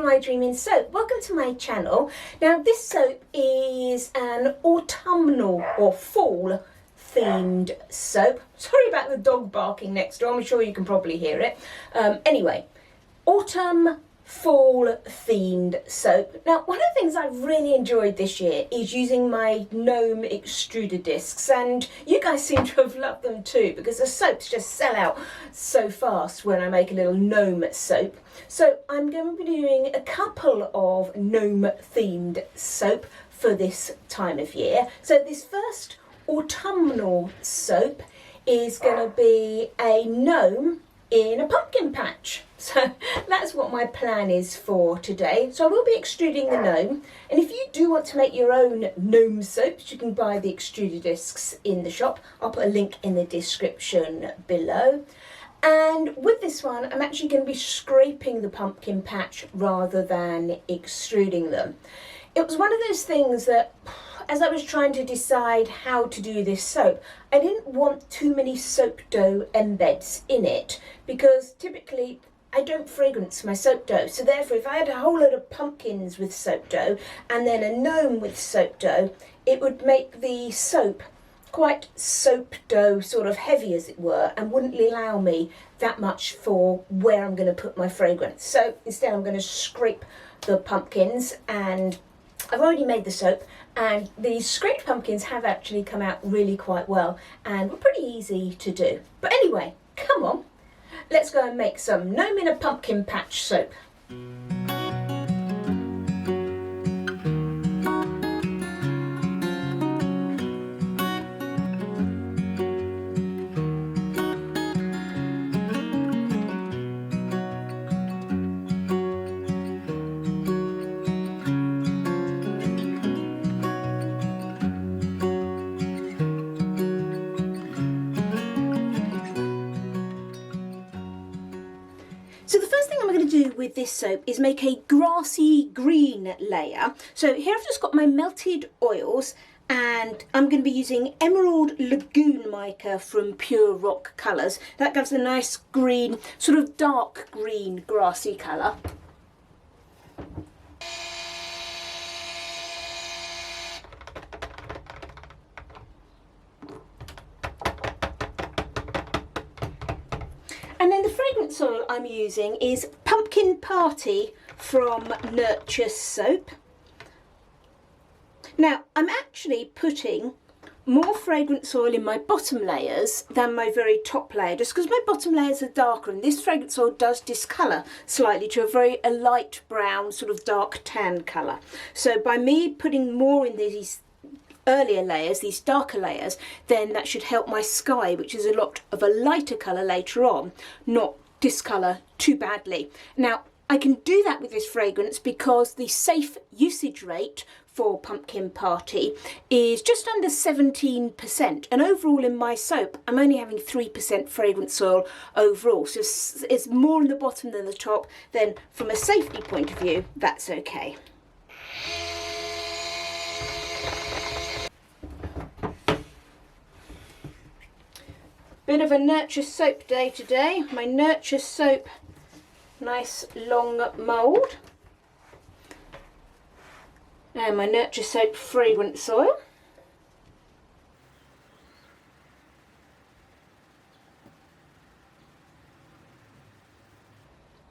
from My Dreaming Soap. Welcome to my channel. Now this soap is an autumnal or fall themed soap. Sorry about the dog barking next door, I'm sure you can probably hear it. Anyway, autumn fall themed soap. Now one of the things I've really enjoyed this year is using my Gnome extruder discs, and you guys seem to have loved them too because the soaps just sell out so fast when I make a little Gnome soap. So I'm going to be doing a couple of Gnome themed soap for this time of year. So this first autumnal soap is going to be a gnome in a pumpkin patch. So that's what my plan is for today. So I will be extruding the gnome, and if you do want to make your own gnome soaps, you can buy the extruder discs in the shop. I'll put a link in the description below. And with this one, I'm actually going to be scraping the pumpkin patch rather than extruding them. It was one of those things that, as I was trying to decide how to do this soap, I didn't want too many soap dough embeds in it because typically I don't fragrance my soap dough. So therefore, if I had a whole load of pumpkins with soap dough and then a gnome with soap dough, it would make the soap quite soap dough sort of heavy, as it were, and wouldn't allow me that much for where I'm going to put my fragrance. So instead I'm going to scrape the pumpkins, and I've already made the soap, and the scraped pumpkins have actually come out really quite well and were pretty easy to do. But anyway, come on, let's go and make some gnome in a pumpkin patch soap. So the first thing I'm going to do with this soap is make a grassy green layer. So here I've just got my melted oils, and I'm going to be using Emerald Lagoon mica from Pure Rock Colours. That gives a nice green, sort of dark green grassy colour. And then the fragrance oil I'm using is Pumpkin Party from Nurture Soap. Now, I'm actually putting more fragrance oil in my bottom layers than my very top layer, just because my bottom layers are darker, and this fragrance oil does discolour slightly to a light brown, sort of dark tan colour. So by me putting more in these earlier layers, these darker layers, then that should help my sky, which is a lot of a lighter colour later on, not discolour too badly. Now I can do that with this fragrance because the safe usage rate for Pumpkin Party is just under 17%, and overall in my soap I'm only having 3% fragrance oil overall, so it's more on the bottom than the top. Then from a safety point of view, that's okay. Bit of a Nurture Soap day today. My Nurture Soap nice long mould, and my Nurture Soap fragrance oil.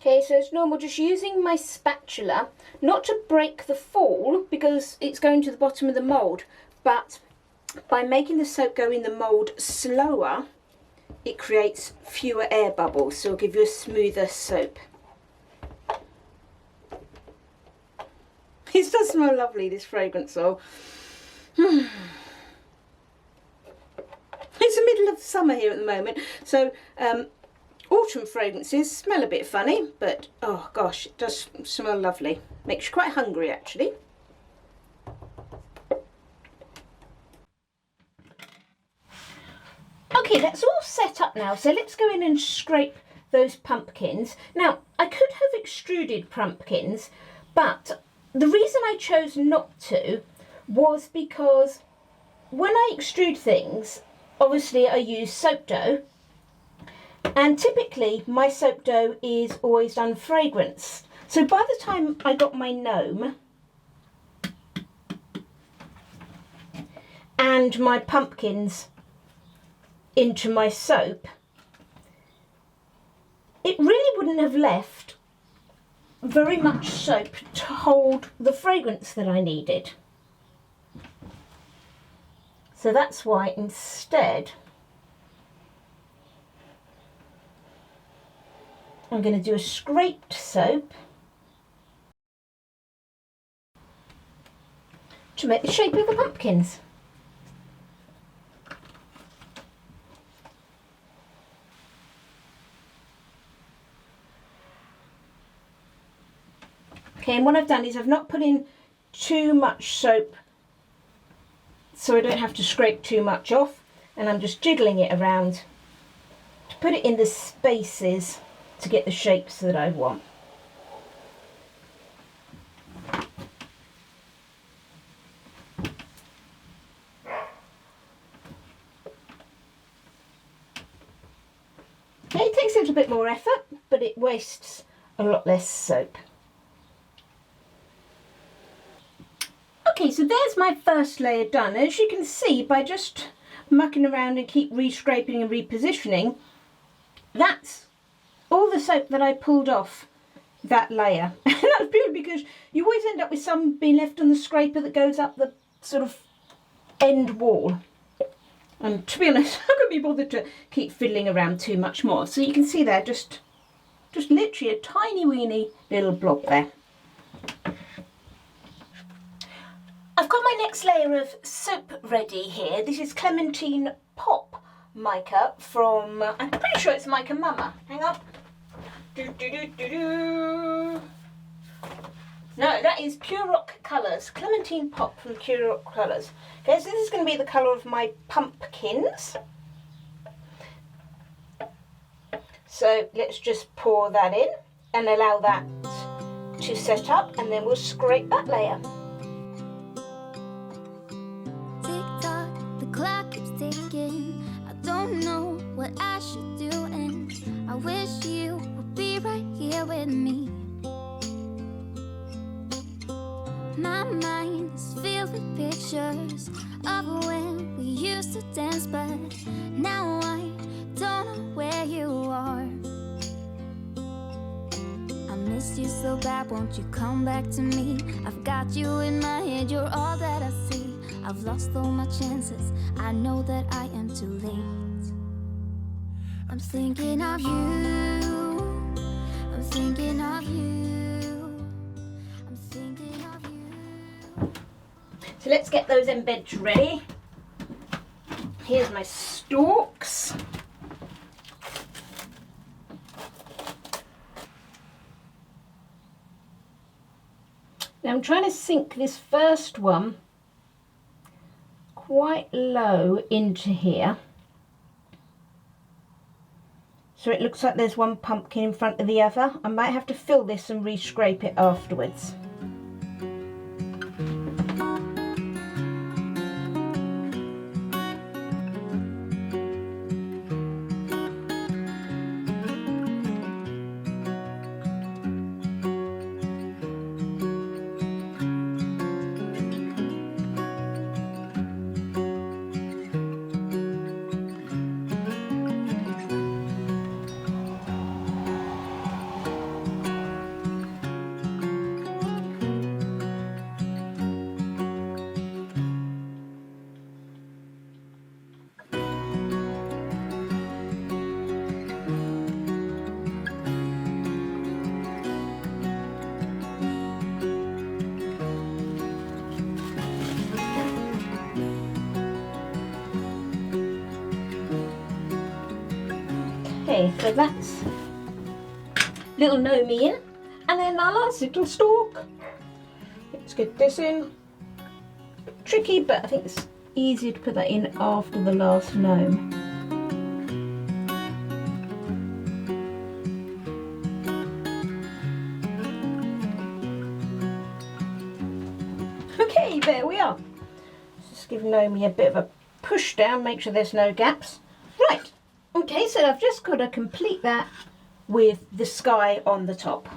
Okay, so as normal, just using my spatula, not to break the fall because it's going to the bottom of the mould, but by making the soap go in the mould slower, it creates fewer air bubbles, so it'll give you a smoother soap. It does smell lovely, this fragrance oil. It's the middle of summer here at the moment, so autumn fragrances smell a bit funny, but oh gosh, it does smell lovely. Makes you quite hungry actually. Okay, that's all set up now, so let's go in and scrape those pumpkins. Now, I could have extruded pumpkins, but the reason I chose not to was because when I extrude things, obviously I use soap dough, and typically my soap dough is always done fragranced. So by the time I got my gnome and my pumpkins into my soap, it really wouldn't have left very much soap to hold the fragrance that I needed. So that's why instead I'm going to do a scraped soap to make the shape of the pumpkins. Okay, and what I've done is I've not put in too much soap so I don't have to scrape too much off, and I'm just jiggling it around to put it in the spaces to get the shapes that I want. Okay, it takes a little bit more effort, but it wastes a lot less soap. Okay, so there's my first layer done. As you can see, by just mucking around and keep re-scraping and repositioning, that's all the soap that I pulled off that layer. And that's purely because you always end up with some being left on the scraper that goes up the sort of end wall. And to be honest, I couldn't be bothered to keep fiddling around too much more. So you can see there, just literally a tiny weeny little blob there. I've got my next layer of soap ready here. This is Clementine Pop mica from, I'm pretty sure it's Mica Mama. Hang on. No, that is Pure Rock Colours. Clementine Pop from Pure Rock Colours. Okay, so this is going to be the colour of my pumpkins. So let's just pour that in and allow that to set up, and then we'll scrape that layer. Clock keeps ticking. I don't know what I should do, and I wish you would be right here with me. My mind is filled with pictures of when we used to dance, but now I don't know where you are. I missed you so bad, won't you come back to me? I've got you in my head, you're all that I see. I've lost all my chances, I know that I am too late. I'm thinking of you, I'm thinking of you, I'm thinking of you. So let's get those embeds ready. Here's my stalks. Now I'm trying to sink this first one quite low into here, so it looks like there's one pumpkin in front of the other. I might have to fill this and re-scrape it afterwards. Okay, so that's little Gnome in, and then our last little stalk. Let's get this in. Tricky, but I think it's easier to put that in after the last gnome. Okay, there we are. Just give Gnome a bit of a push down, make sure there's no gaps. Right. Okay, so I've just got to complete that with the sky on the top.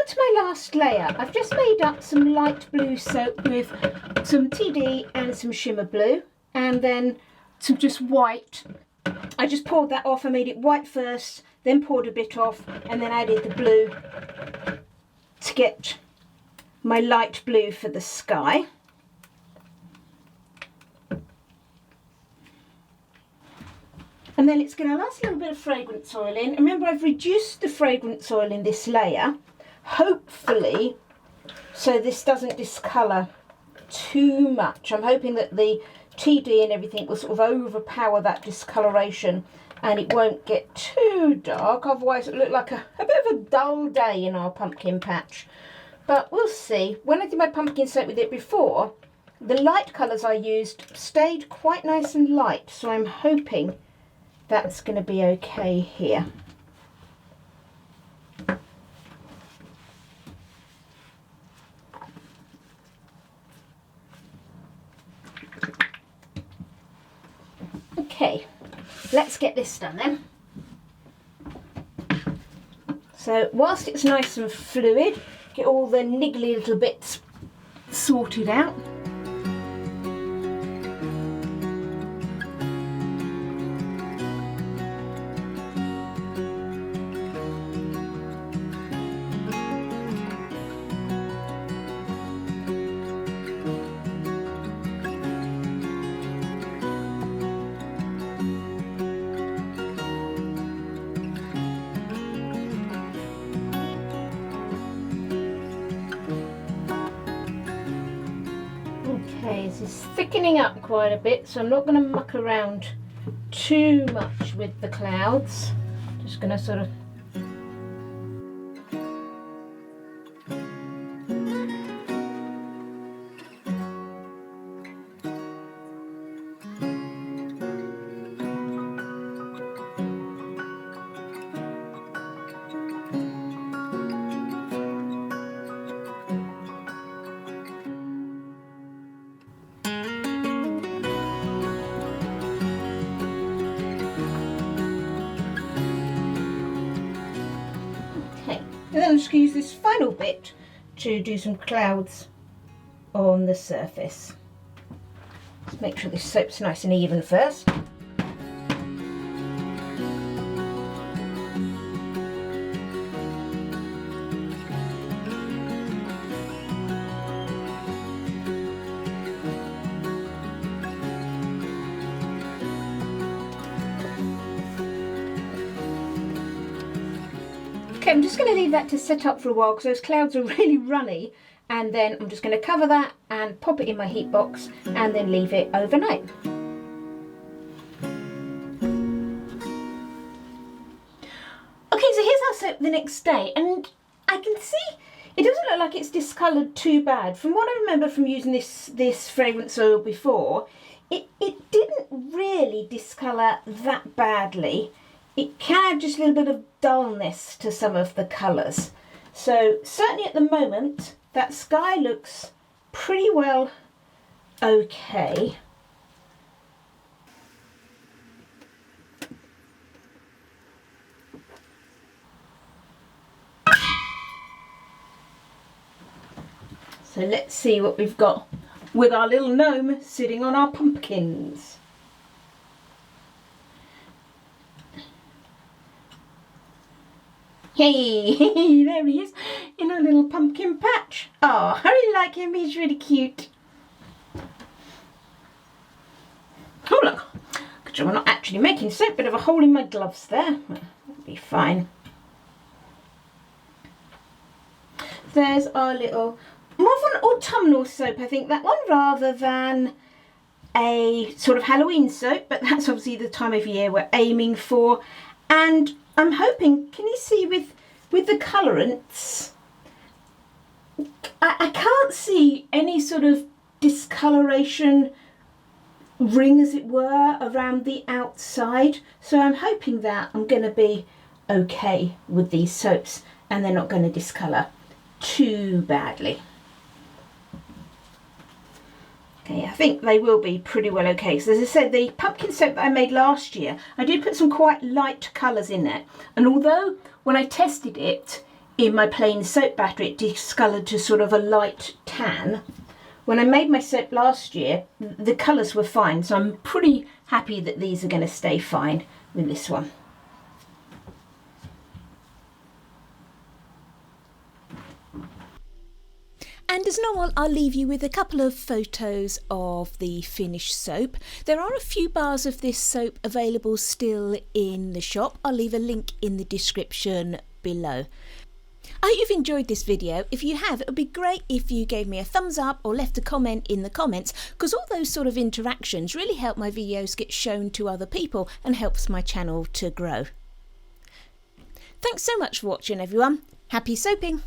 on to my last layer. I've just made up some light blue soap with some TD and some shimmer blue, and then some just white. I just poured that off. I made it white first, then poured a bit off, and then added the blue to get my light blue for the sky. And then it's going to last a little bit of fragrance oil in. Remember, I've reduced the fragrance oil in this layer, hopefully, so this doesn't discolour too much. I'm hoping that the TD and everything will sort of overpower that discoloration and it won't get too dark, otherwise it'll look like a bit of a dull day in our pumpkin patch. But we'll see. When I did my pumpkin soap with it before, the light colours I used stayed quite nice and light, so I'm hoping that's going to be okay here. Okay, let's get this done then. So whilst it's nice and fluid, get all the niggly little bits sorted out. Okay, this is thickening up quite a bit, so I'm not going to muck around too much with the clouds. Just going to sort of and then I'm just going to use this final bit to do some clouds on the surface. Let's make sure this soap's nice and even first. Okay, I'm just going to leave that to set up for a while because those clouds are really runny, and then I'm just going to cover that and pop it in my heat box and then leave it overnight. Okay, so here's our soap the next day, and I can see it doesn't look like it's discoloured too bad. From what I remember from using this fragrance oil before, it didn't really discolour that badly. It can add just a little bit of dullness to some of the colours. So certainly at the moment, that sky looks pretty well okay. So let's see what we've got with our little gnome sitting on our pumpkins. Hey, there he is in a little pumpkin patch. Oh, I really like him, he's really cute. Oh look, good job I'm not actually making soap, bit of a hole in my gloves there. That'll be fine. There's our little, more of an autumnal soap, I think, that one, rather than a sort of Halloween soap, but that's obviously the time of year we're aiming for. And I'm hoping, can you see with the colourants, I can't see any sort of discoloration ring, as it were, around the outside. So I'm hoping that I'm going to be okay with these soaps and they're not going to discolour too badly. Okay, I think they will be pretty well okay. So as I said, the pumpkin soap that I made last year, I did put some quite light colours in it. And although when I tested it, in my plain soap batter, it discoloured to sort of a light tan. When I made my soap last year, the colours were fine, so I'm pretty happy that these are going to stay fine with this one. And as normal, I'll leave you with a couple of photos of the finished soap. There are a few bars of this soap available still in the shop. I'll leave a link in the description below. I hope you've enjoyed this video. If you have, it would be great if you gave me a thumbs up or left a comment in the comments, because all those sort of interactions really help my videos get shown to other people and helps my channel to grow. Thanks so much for watching, everyone. Happy soaping!